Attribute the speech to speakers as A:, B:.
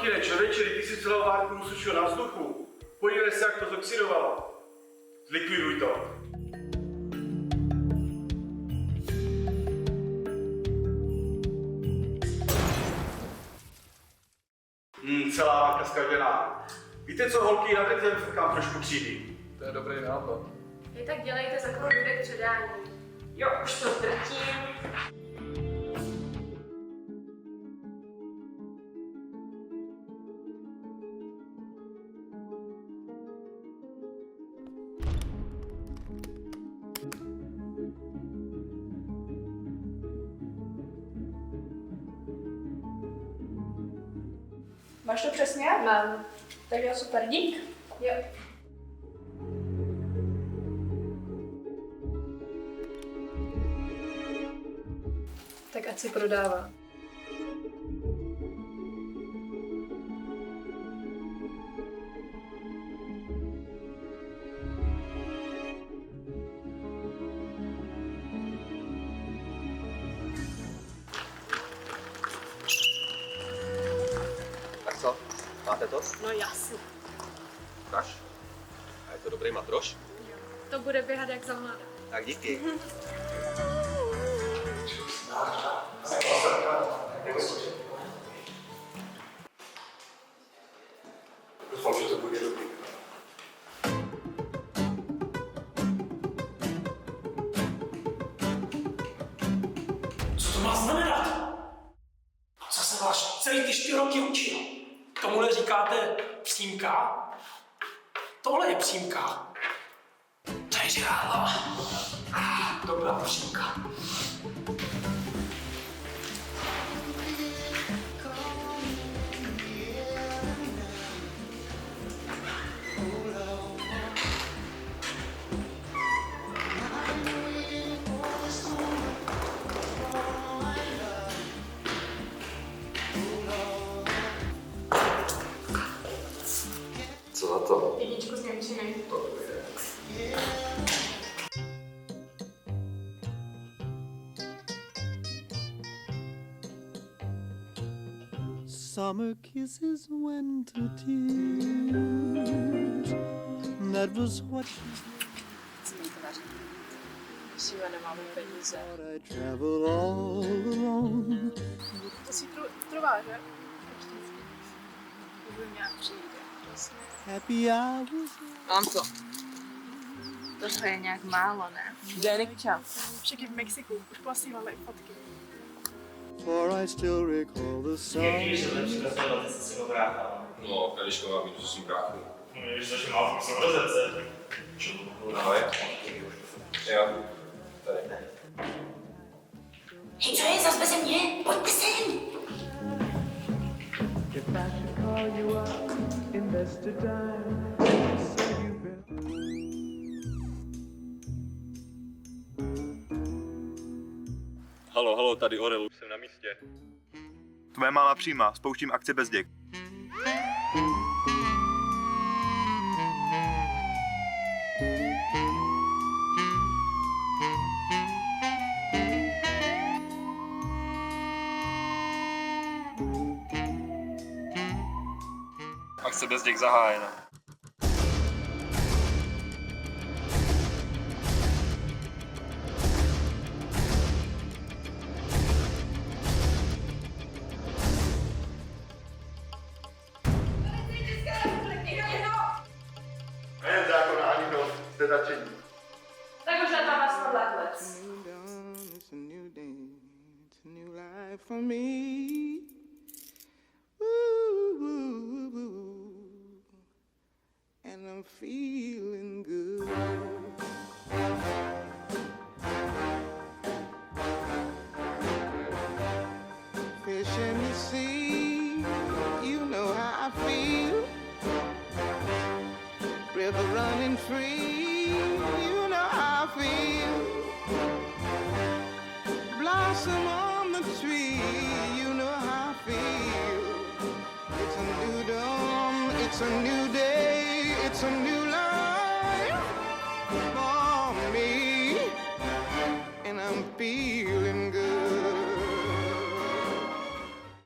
A: Martine, člověče, ty si celou várku usušil na vzduchu. Podívej se, jak to zoxidovalo. Zlikviduj to. Celá várka zkažená. Víte co, holky, nadejte kam trošku třídy.
B: To je dobrý nápad.
C: Vy tak dělejte, za koho dojde k předání. Jo, už to drtím.
D: Máš to přesně?
C: Mám.
D: Tak jo, super, dík.
C: Jo. Tak ať si prodává.
E: Tak co? Máte to?
C: No jasně.
E: Ukaž. A je to dobrý matroš?
C: To bude běhat jak za mladá.
E: Tak díky.
A: Doufám, že to bude dobrý.
F: Co to má znamenat? Co se vás celý ty 4 roky učil? Tomuhle říkáte psímka? Tohle je psímka. To je žrádlo. Dobrá psímka.
E: Co za to?
C: Jedničku s němčiny.
G: Summer kisses went to tears. That was what
C: Co mi to nařídí? Živě nemáme peníze.
G: I travel all alone.
D: To si trvá, že? Už nějak přijde.
G: Happy I was.
H: Mám to. To je nějak málo, ne? Denikča.
D: Však je v Mexiku, už posílali fotky.
G: For I still recall the song.
I: Jaký se lepší dostala, ty jsi si ho vrátila?
E: No, Elišková mít, že jsem bráchu.
I: No, když to, že má v rozece.
E: Ahoj. Jo. Tady.
J: Hej, co je zas beze mě? Pojďte sem!
G: If I should call you up, invest a dime, say you've been.
K: Halo, tady Orel, už jsem na místě.
L: Tvoje máma přijímá, spouštím akci Bezděk.
K: Akce Bezděk zahájena.
A: Nejen zákona, ani kdo jste začení.
C: Tak už na to vás podlaklec.
G: It's a new day, it's a new life for me. Ooh, ooh, ooh. And I'm feeling good. Fish in the sea, you know how I feel. River running free, you know how I feel. Blossom on the tree, you know how I feel. It's a new dawn, it's a new day, it's a new life for me. And I'm feeling good.